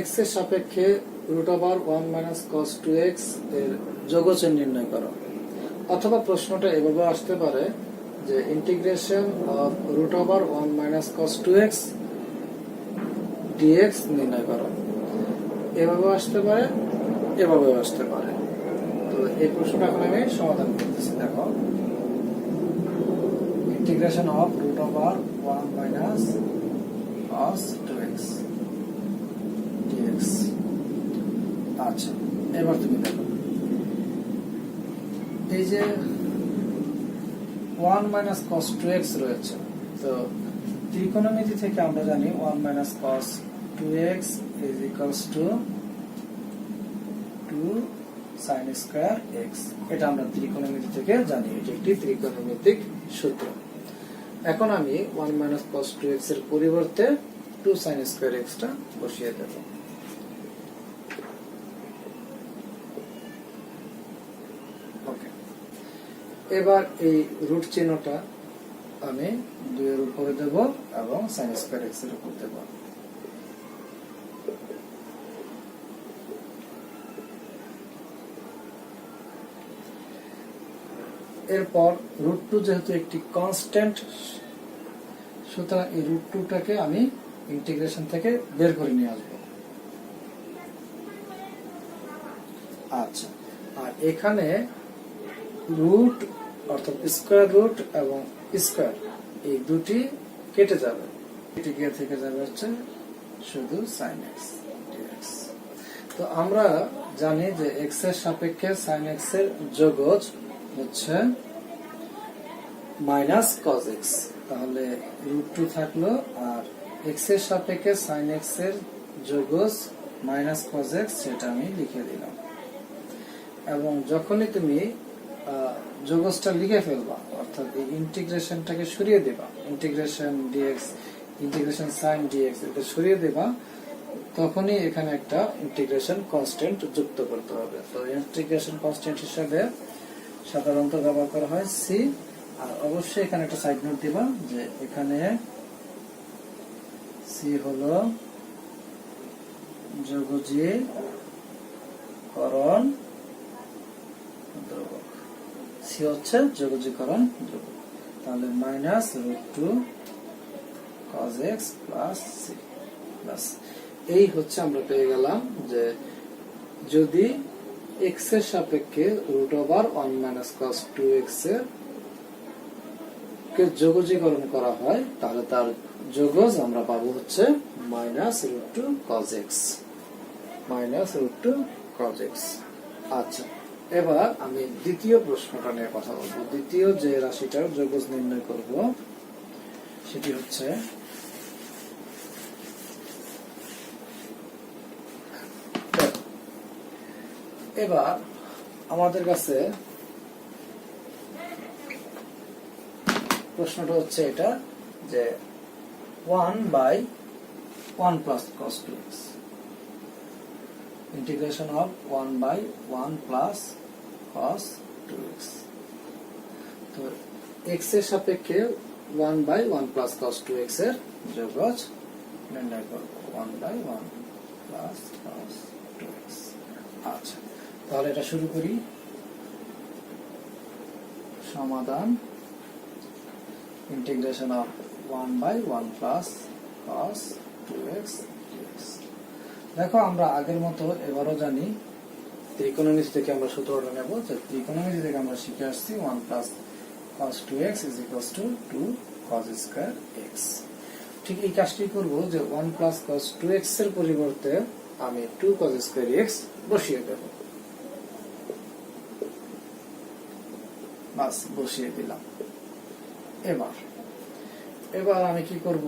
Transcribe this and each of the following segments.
x এর সাপেক্ষে √1 - cos 2x এর যোগচেন নির্ণয় করো। অথবা প্রশ্নটা এভাবে আসতে পারে যে integration of √1 - cos 2x dx নির্ণয় করো। এভাবে আসতে পারে, এভাবেও আসতে পারে। তো এই প্রশ্নটা এখন আমি সমাধান করতেছি। দেখো, integration of √1 - cos 2x dx। আচ্ছা, এবার তুমি দেখো, এই যে 1 - cos 2x রয়েছে, তো ত্রিকোণমিতি থেকে আমরা জানি 1 - cos 2x is equals to 2 sin square x। এটা আমরা ত্রিকোণমিতি থেকে জানি, এটি একটি ত্রিকোণমিতিক সূত্র। এখন আমি 1 - cos 2x এর পরিবর্তে 2 sin square x টা বসিয়ে দেব। ওকে, এবার এই রুট চিহ্নটা আমি 2 এর উপরে দেব এবং sin square x এর উপর দেব। এরপর √2 যেহেতু একটি কনস্ট্যান্ট, সুতরাং এই √2 টাকে আমি ইন্টিগ্রেশন থেকে বের করে নিয়ে আসব। আচ্ছা, আর এখানে রুট অর্থাৎ স্কয়ার রুট এবং স্কয়ার এই দুটি কেটে যাবে, কেটে গিয়ে থেকে যাবে হচ্ছে শুধু sin x dx। তো আমরা জানি যে x এর সাপেক্ষে sin x এর যোগজ হচ্ছে -cos x। তাহলে √2 থাকলো, আর x এর সাপেক্ষে sin x এর যোগজ -cos x, সেটা আমি লিখে দিলাম। এবং যখনই তুমি যোগজটা লিখে ফেলবা, অর্থাৎ এই ইন্টিগ্রেশনটাকে সরিয়ে দেবা, integration dx, integration sin dx এটা সরিয়ে দেবা, তখনই এখানে একটা ইন্টিগ্রেশন কনস্ট্যান্ট যুক্ত করতে হবে। তো ইন্টিগ্রেশন কনস্ট্যান্ট হিসাবে সাধারণত ব্যবহার করা হয় c। আর অবশ্যই এখানে একটা সাইড নোট দিবা যে এখানে c হলো যোগজীকরণ ধ্রুবক, c হচ্ছে যোগজীকরণ ধ্রুবক। তাহলে -√2 cos x plus c plus, এই হচ্ছে আমরা পেয়ে গেলাম যে যদি x এর সাপেক্ষে √1 - cos 2x এর কে যোগজীকরণ করা হয়, তাহলে তার যোগজ আমরা পাবো হচ্ছে -√2 cos x, -√2 cos x। আচ্ছা, এবার আমি দ্বিতীয় প্রশ্নটা নিয়ে কথা বলবো। দ্বিতীয় যে রাশিটার যোগজ নির্ণয় করব সেটি হচ্ছে এবার আমাদের কাছে প্রশ্নটা হচ্ছে এটা যে 1/1 plus cos 2x, integration of 1/1 plus cos 2x। তো x এর সাপেক্ষে 1/1 plus cos 2x এর যোগজ নির্ণয় করব, 1/1 plus cos 2x। আচ্ছা, তাহলে এটা শুরু করি। সমাধান, integration of 1/1 plus cos 2x dx। দেখো, আমরা আগের মতো এবারও জানি ত্রিকোণমিতি থেকে আমরা সূত্রটা নেব, যে ত্রিকোণমিতি থেকে আমরা শিখে আসছি 1 plus cos 2x is equals to 2 cos square x। ঠিক এই কাজটি করব যে 1 plus cos 2x এর পরিবর্তে আমি 2 cos square x বসিয়ে দেব। বাস, বসিয়ে দিলাম। এবার আমি কি করব,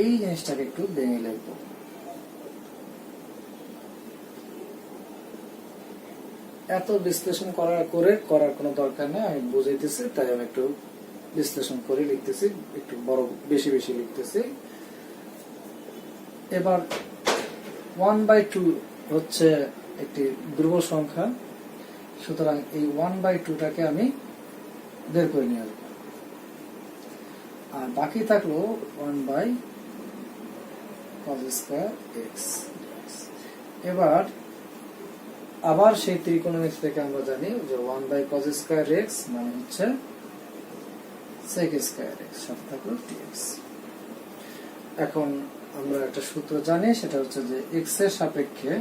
এই জিনিসটাকে একটু ভেঙে লিখব। এত বিশ্লেষণ করার কোনো দরকার নেই, আমি বুঝাইতেছি তাই আমি একটু বিশ্লেষণ করে লিখতেছি, একটু বড় বেশি বেশি লিখতেছি। এবার 1/2 হচ্ছে একটি ধ্রুব সংখ্যা, সুতরাং এই 1/2টাকে আমি বের করে নিয়ে আসবো। আর বাকি থাকলো 1/2 cos স্কয়ার x। এবার আবার সেই ত্রিকোণমিতি থেকে আমরা জানি যে 1/cos স্কয়ার x মানে হচ্ছে sec স্কয়ার x, সাথে থাকলো dx। এখন আমরা একটা সূত্র জানি, সেটা হচ্ছে যে x এর সাপেক্ষে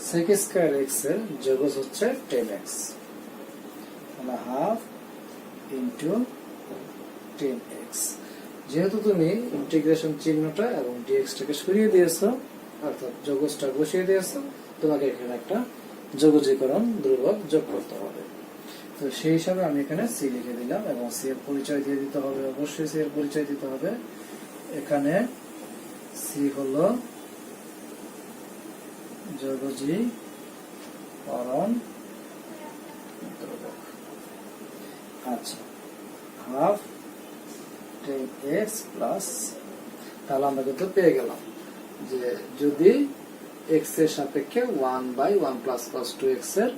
sec স্কয়ার x এর যোগজ হচ্ছে 10x, তাহলে হাফ ইন্টু 10x। যেহেতু তুমি ইন্টিগ্রেশন চিহ্নটা এবং dx টাকে সরিয়ে দিয়েছো, অর্থাৎ যোগজটা বসিয়ে দিয়েছো, তোমাকে এখানে একটা যোগজীকরণ ধ্রুবক যোগ করতে হবে। তো সেই হিসাবে আমি এখানে c লিখে দিলাম এবং c এর পরিচয় দিয়ে দিতে হবে, অবশ্যই c এর পরিচয় দিতে হবে। এখানে c হলো যোগজীকরণ ধ্রুবক। আচ্ছা, হাফ 10x প্লাস, তাহলে আমরা কিন্তু পেয়ে গেলাম যে যদি x এর সাপেক্ষে 1/1 প্লাস cos 2x এর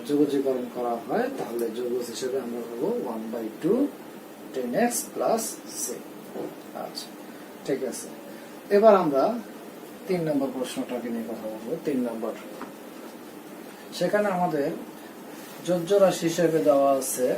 যোগজীকরণ করা হয়, তাহলে যোগজ হিসেবে আমরা পাবো 1/2 10x প্লাস c। আচ্ছা, ঠিক আছে। এবার আমরা 3 নম্বর প্রশ্নটাকে নিয়ে কথা বলবো। 3 নম্বর, সেখানে আমাদের যোজ্য রাশি হিসেবে দেওয়া আছে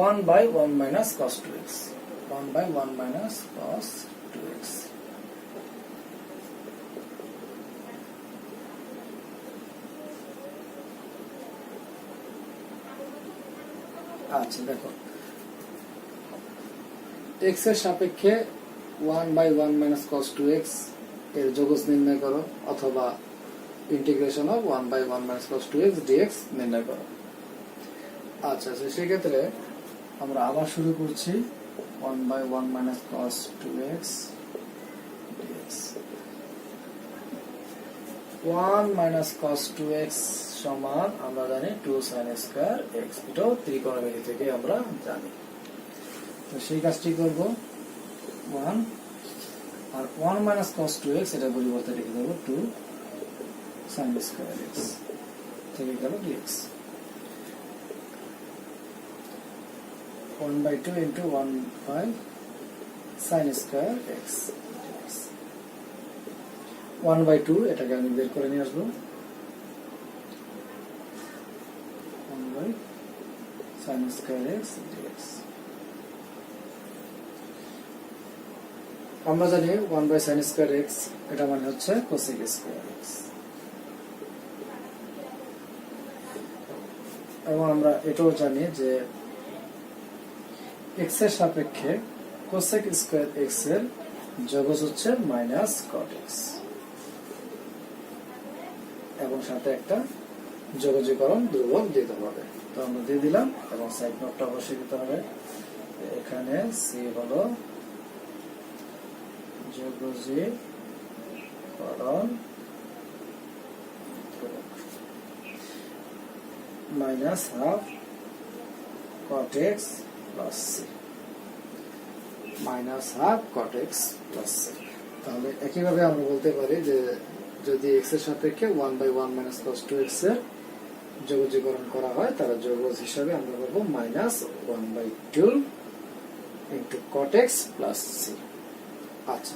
1/1 minus cos 2x, 1/1 minus cos 2x। আচ্ছা, দেখো x এর সাপেক্ষে 1/1 minus cos 2x এর যোগজ নির্ণয় করো, অথবা integration of 1/1 minus cos 2x dx নির্ণয় করো। আচ্ছা, সেক্ষেত্রে আমরা আবার শুরু করছি 1/1 minus cos 2x dx। 1 minus cos 2x সমান আমরা জানি 2 sin স্কয়ার x, এটাও ত্রিকোণমিতি থেকে আমরা জানি। তো সেই কাজটি করব, 1 আর 1 minus cos 2x এটা পরিবর্তে লিখে দেব 2 sin স্কয়ার x থেকে গেল dx। 1/2 into 1/sin square x, 1/2 এটাকে আমি বের করে নিয়ে আসবো, 1/sin square x dx। আমরা জানি 1/sin square x এটা মানে হচ্ছে cosec square x, এবং আমরা এটাও জানি যে x এর সাপেক্ষে cosec স্কয়ার x এর যোগজ হচ্ছে মাইনাস cot x, এবং সাথে একটা যোগজীকরণ ধ্রুবক দিতে হবে। তো আমরা দিয়ে দিলাম এবং সাইড নোটটা বসিয়ে দিতে হবে। এখানে c হলো যোগজীকরণ ধ্রুবক minus half cot x plus c, minus half cot x plus c। তাহলে একইভাবে আমরা বলতে পারি যে যদি x এর সাপেক্ষে 1/1 minus cos 2x এর যোগজীকরণ করা হয়, তাহলে যোগজ হিসাবে আমরা পাবো minus 1/2 into cot x plus c। আচ্ছা,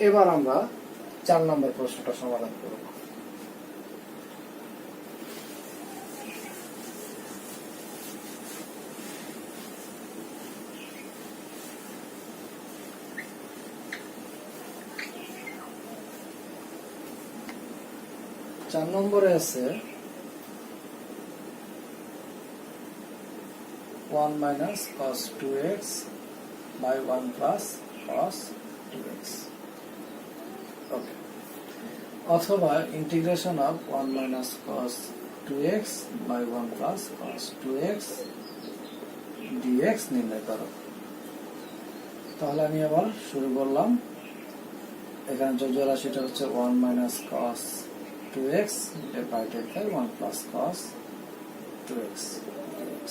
এবার আমরা 4 নম্বর প্রশ্নটা সমাধান করব। চার নম্বরে আছে 1 minus cos 2x by 1 plus cos 2x, ওকে, অথবা integration of 1 minus cos 2x by 1 plus cos 2x dx নির্ণয় করো। তাহলে আমি আবার শুরু করলাম। এখানে যোজ্য রাশিটা হচ্ছে 1 minus cos 2x divided by 1 plus cos 2x dx,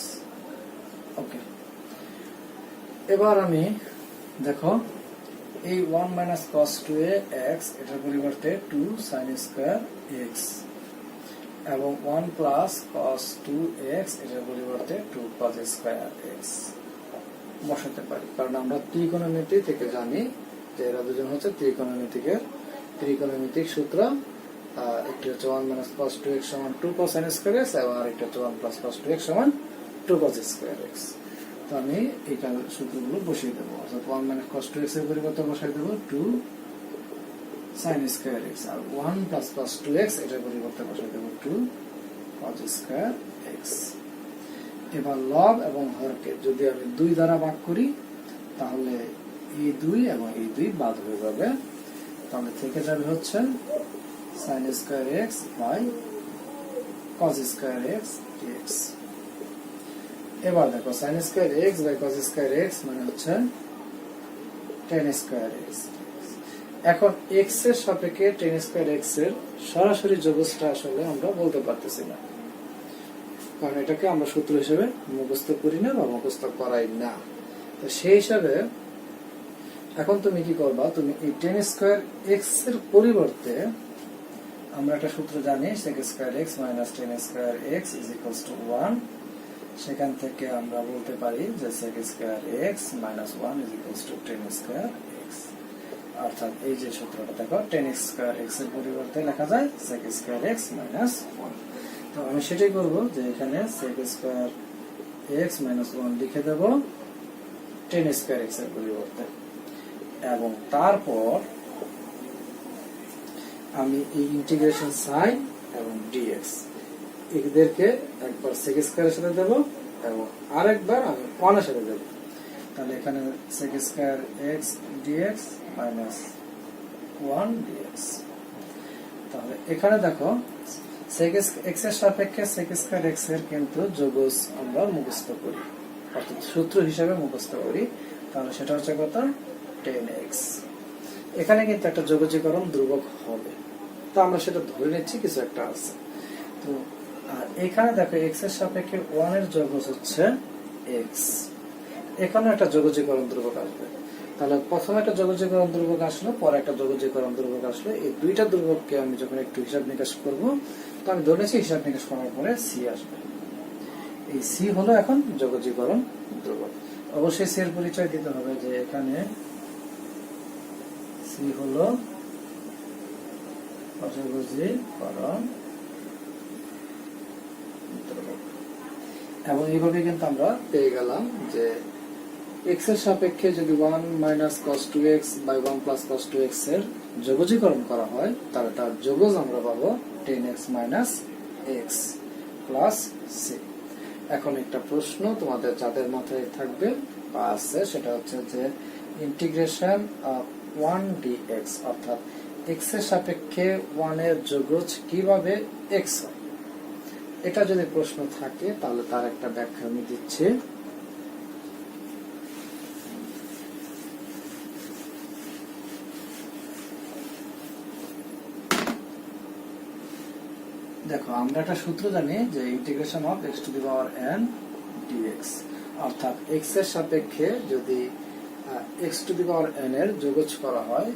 ওকে। এবার আমি দেখো এই 1 মাইনাস কস 2x এটার পরিবর্তে 2 সাইন স্কয়ার x এবং 1 প্লাস কস 2x এটার পরিবর্তে 2 কস স্কয়ার x বসাতে পারি, কারণ আমরা ত্রিকোণমিতি থেকে জানি যে এরা দুজন হচ্ছে ত্রিকোণমিতিক সূত্র। একটি হচ্ছে 1 মাইনাস কস 2x সমান 2 কস সাইন স্কয়ার x এবং আরেকটি হচ্ছে 1 প্লাস কস 2x সমান 2 কস স্কয়ার x। তো আমি এই সূত্রগুলো বসিয়ে দেবো, অর্থাৎ 1 মাইনাস কস 2x এর পরিবর্তে বসাই দেবো 2 সাইন স্কয়ার x আর 1 প্লাস কস 2x এটার পরিবর্তে বসাই দেবো 2 কস স্কয়ার x। এবার লব এবং হরকে যদি আমি 2 দ্বারা ভাগ করি তাহলে এই 2 এবং এই 2 বাদ হয়ে যাবে, তাহলে থেকে যাবে হচ্ছে sin square x by cos square x dx। এবার দেখো sin square x by cos square x মানে হচ্ছে tan স্কয়ার x। এখন x এর সাপেক্ষে tan স্কয়ার x এর সরাসরি যোগফলটা আসলে আমরা বলতে পারতেছি না, কারণ এটাকে আমরা সূত্র হিসেবে মুখস্থ করি না বা মুখস্থ করাই না। তো সেই হিসাবে এখন তুমি কি করবা, তুমি এই tan স্কয়ার x এর পরিবর্তে আমরা একটা সূত্র জানি sec square x minus tan square x is equals to 1। সেখান থেকে আমরা বলতে পারি যে sec square x minus 1 is equals to tan square x। অর্থাৎ এই যে সূত্রটা দেখো tan স্কয়ার x এর পরিবর্তে লেখা যায় sec স্কয়ার x মাইনাস 1। তো আমি সেটাই করব যে এখানে sec স্কয়ার x মাইনাস 1 লিখে দেব tan স্কয়ার x এর পরিবর্তে, এবং তারপর আমি এই ইন্টিগ্রেশন সাইন এবং dx এদেরকে একবার sec স্কয়ার এর সাথে দেব এবং আরেকবার আমি 1 এর সাথে দেব। তাহলে এখানে sec square x dx minus 1 dx। তাহলে এখানে দেখো sec x এর সাপেক্ষে sec স্কয়ার x এর কিন্তু যোগজ আমরা মুখস্থ করি, অর্থাৎ সূত্র হিসেবে মুখস্থ করি। তাহলে সেটা হচ্ছে কত, tan x। এখানে কিন্তু একটা যোগজীকরণ ধ্রুবক হবে, তো আমরা সেটা ধরে নিচ্ছি কিছু একটা আছে। তো আর এখানে দেখো x এর সাপেক্ষে 1 এর যোগজ হচ্ছে x, এখানে একটা যোগজীকরণ ধ্রুবক আসবে। তাহলে প্রথমে একটা যোগজীকরণ ধ্রুবক আসলো, পরে একটা যোগজীকরণ ধ্রুবক আসলো। এই দুইটা ধ্রুবককে আমি যখন একটু হিসাব নিকাশ করব, তো আমি ধরে নিচ্ছি হিসাব নিকাশ করার পরে c আসবে। এই c হলো এখন যোগজীকরণ ধ্রুবক। অবশ্যই c এর পরিচয় দিতে হবে যে এখানে c হলো অযোগজীকরণ ধ্রুবক। এবং এইভাবে কিন্তু আমরা পেয়ে গেলাম যে x এর সাপেক্ষে যদি 1 minus cos 2x by 1 plus cos 2x এর যোগজীকরণ করা হয় তাহলে তার যোগজ আমরা পাবো tan x minus x plus c। এখন একটা প্রশ্ন তোমাদের যাদের মাথায় থাকবে বা আছে, সেটা হচ্ছে যে ইন্টিগ্রেশন অফ 1 dx অর্থাৎ x এর সাপেক্ষে 1 এর যোগজ কিভাবে x হয়। এটা যদি প্রশ্ন থাকে তাহলে তার একটা ব্যাখ্যা আমি দিচ্ছি। দেখো আমরা একটা সূত্র জানি যে integration of x to the power n dx অর্থাৎ x এর সাপেক্ষে যদি x to the power n এর যোগজ করা হয়,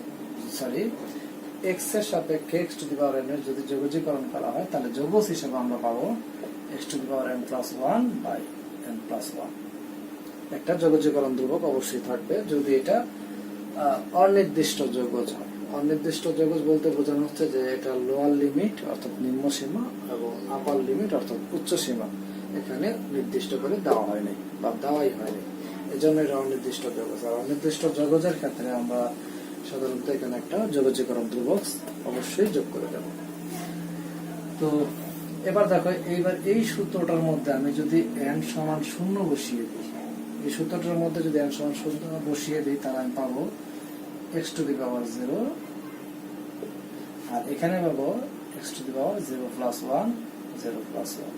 সরি x এর সাপেক্ষে x to the power n এর যদি যোগজীকরণ করা হয় তাহলে যোগজ হিসেবে আমরা পাবো x to the power n plus 1 by n plus 1। একটা যোগজীকরণ ধ্রুবক অবশ্যই থাকবে যদি এটা অনির্দিষ্ট যোগজ হয়। অনির্দিষ্ট যোগজ বলতে বোঝানো হচ্ছে যে এটা লোয়ার লিমিট অর্থাৎ নিম্ন সীমা এবং আপার লিমিট অর্থাৎ উচ্চ সীমা এখানে নির্দিষ্ট করে দেওয়া হয়নি বা দেওয়াই হয়নি, এজন্য এটা অনির্দিষ্ট যোগজ। আর অনির্দিষ্ট যোগজের ক্ষেত্রে আমরা সাধারণত এখানে একটা যোগজীকরণ ধ্রুবক অবশ্যই যোগ করে দেব। তো এবার দেখো এইবার এই সূত্রটার মধ্যে আমি যদি n সমান 0 বসিয়ে দিই, এই সূত্রটার মধ্যে যদি n সমান 0 বসিয়ে দিই তাহলে আমি পাবো x টু দি পাওয়ার 0 আর এখানে পাবো x to the power 0 plus 1 0 plus 1।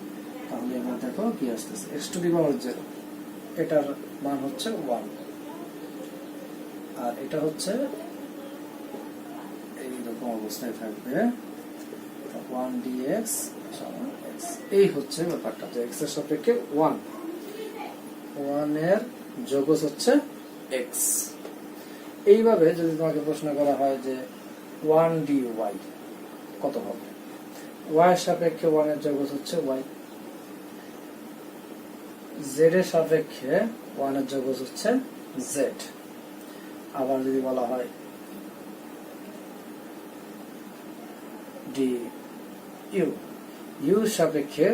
তাহলে এবার দেখো কি আসতেছে x টু দি পাওয়ার 0, এটার মান হচ্ছে 1 আর এটা হচ্ছে এইরকম অবস্থায় থাকবে 1 dx সমান x। এই হচ্ছে ব্যাপারটা যে x এর সাপেক্ষে 1 এর যোগজ হচ্ছে x। এইভাবে যদি তোমাকে প্রশ্ন করা হয় যে 1dy কত হবে, y এর সাপেক্ষে 1 এর যোগজ হচ্ছে y, z এর সাপেক্ষে 1 এর যোগজ হচ্ছে z। আবার যদি বলা হয় du, u এর সাপেক্ষে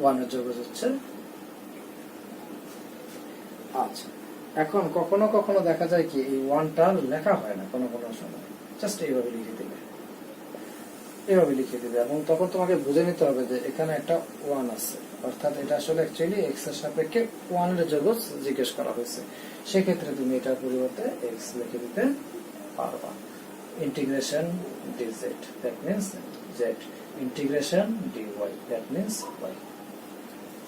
1 এর যোগজ হচ্ছে। আচ্ছা, এখন কখনো কখনো দেখা যায় কি এই 1টা লেখা হয় না, কোনো কোনো সময় জাস্ট এইভাবে লিখে দেবে, এইভাবে লিখে দেবে, এবং তখন তোমাকে বুঝে নিতে হবে যে এখানে একটা 1 আছে, অর্থাৎ এটা আসলে অ্যাকচুয়ালি x এর সাপেক্ষে 1 এর যোগজ জিজ্ঞেস করা হয়েছে। সেক্ষেত্রে তুমি এটার পরিবর্তে x লিখে দিতে পারবা। Integration dz, that means z, integration dy, that means y।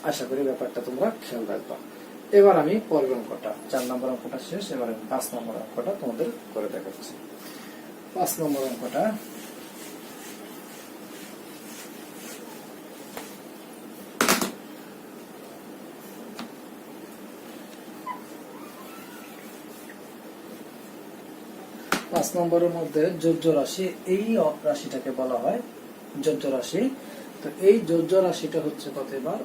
আশা করি ব্যাপারটা তোমরা খেয়াল রাখবা। এবার আমি পরের অঙ্কটা, 4 নম্বর অঙ্কটা শেষ, এবার আমি 5 নম্বর অঙ্কটা তোমাদের করে দেখাচ্ছি। 5 নম্বর অঙ্কটা নম্বরের মধ্যে যোজ্য রাশি, এই রাশিটাকে বলা হয় যোজ্য রাশি। তো এই যোজ্য রাশিটা হচ্ছে কত, এবার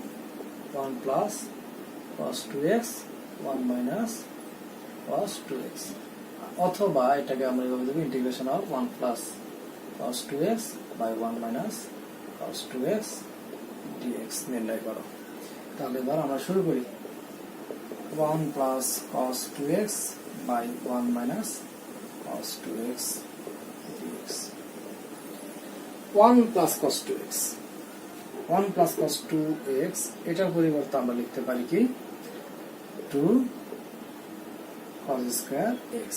1 plus cos 2x 1 minus cos 2x, অথবা এটাকে আমরা এভাবে দেব integration of 1 plus cos 2x by 1 minus cos 2x dx নির্ণয় করো। তাহলে এবার আমরা শুরু করি। 1 plus cos 2x by 1 minus cos 2x dx। 1 plus cos 2x, 1 plus cos 2x, এটার পরিবর্তে আমরা লিখতে পারি কি 2 cos স্কয়ার x,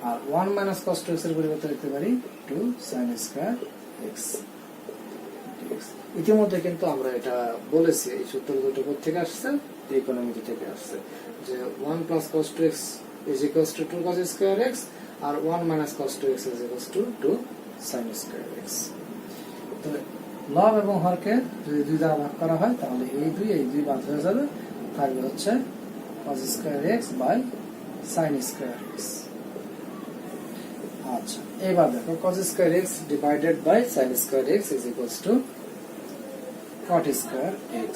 আর 1 মাইনাস cos 2x এর পরিবর্তে লিখতে পারি 2 sin স্কয়ার x dx। ইতিমধ্যে কিন্তু আমরা এটা বলেছি, এই সূত্র দুটো কোথা থেকে আসছে, ত্রিকোণমিতি থেকে আসছে, যে 1 plus cos 2x is equals to 2 cos square x, আর 1 minus cos 2x is equals to 2 sin square x। তো লব এবং হরকে যদি 2 দ্বারা ভাগ করা হয় তাহলে এই 2 বাদ হয়ে যাবে, থাকবে হচ্ছে cos square x by sin square x। আচ্ছা, এবার দেখো cos square x divided by sin square x is equals to cot square x।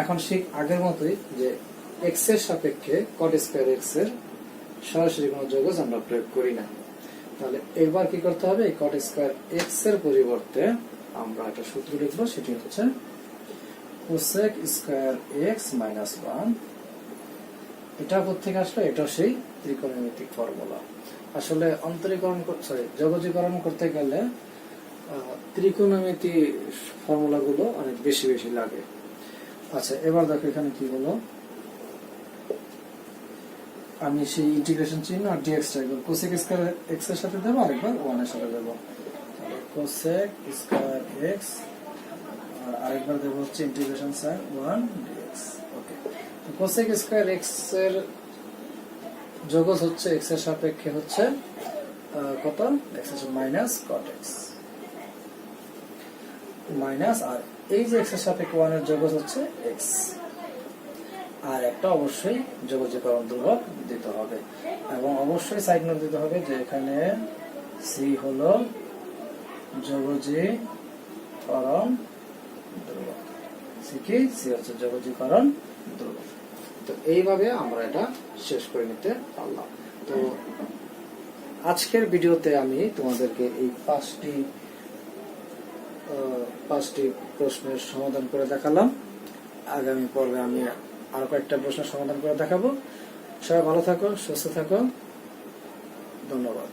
এখন ঠিক আগের মতোই যে x এর সাপেক্ষে cot স্কয়ার x এর সরাসরি কোনো যোগজ আমরা প্রয়োগ করি না। তাহলে এবার কি করতে হবে, এই cot স্কয়ার x এর পরিবর্তে আমরা একটা সূত্র লিখবো, সেটি হচ্ছে cosec স্কয়ার x মাইনাস 1। এটা কোথেকে আসলো, এটা সেই ত্রিকোণমিতিক ফর্মুলা। আসলে অন্তরীকরণ, যোগজীকরণ করতে গেলে ত্রিকোণমিতি ফর্মুলাগুলো অনেক বেশি বেশি লাগে। আচ্ছা, এবার দেখো এখানে কি হলো, আমি সেই ইন্টিগ্রেশন চিহ্ন আর dx টা একবার cosec স্কয়ার x এর সাথে দেব, আরেকবার 1 এর সাথে দেব। তাহলে cosec স্কয়ার x আর আরেকবার দেব হচ্ছে ইন্টিগ্রেশন sin 1 dx। ওকে, তো cosec স্কয়ার x এর যোগজ হচ্ছে x এর সাপেক্ষে হচ্ছে কত, x এর মাইনাস cot x মাইনাস, আর এই যে x এর সাপেক্ষে 1 এর যোগজ হচ্ছে x, আর একটা অবশ্যই যোগজীকরণ ধ্রুবক দিতে হবে, এবং অবশ্যই সাইড নোট দিতে হবে যে এখানে c হলো যোগজীকরণ ধ্রুবক, c হচ্ছে যোগজীকরণ ধ্রুবক। তো এইভাবে আমরা এটা শেষ করে নিতে পারলাম। তো আজকের ভিডিওতে আমি তোমাদেরকে এই 5টি প্রশ্নের সমাধান করে দেখালাম। আগামী পর্বে আমি আরো কয়েকটা প্রশ্নের সমাধান করে দেখাবো। সবাই ভালো থাকো, সুস্থ থাকো, ধন্যবাদ।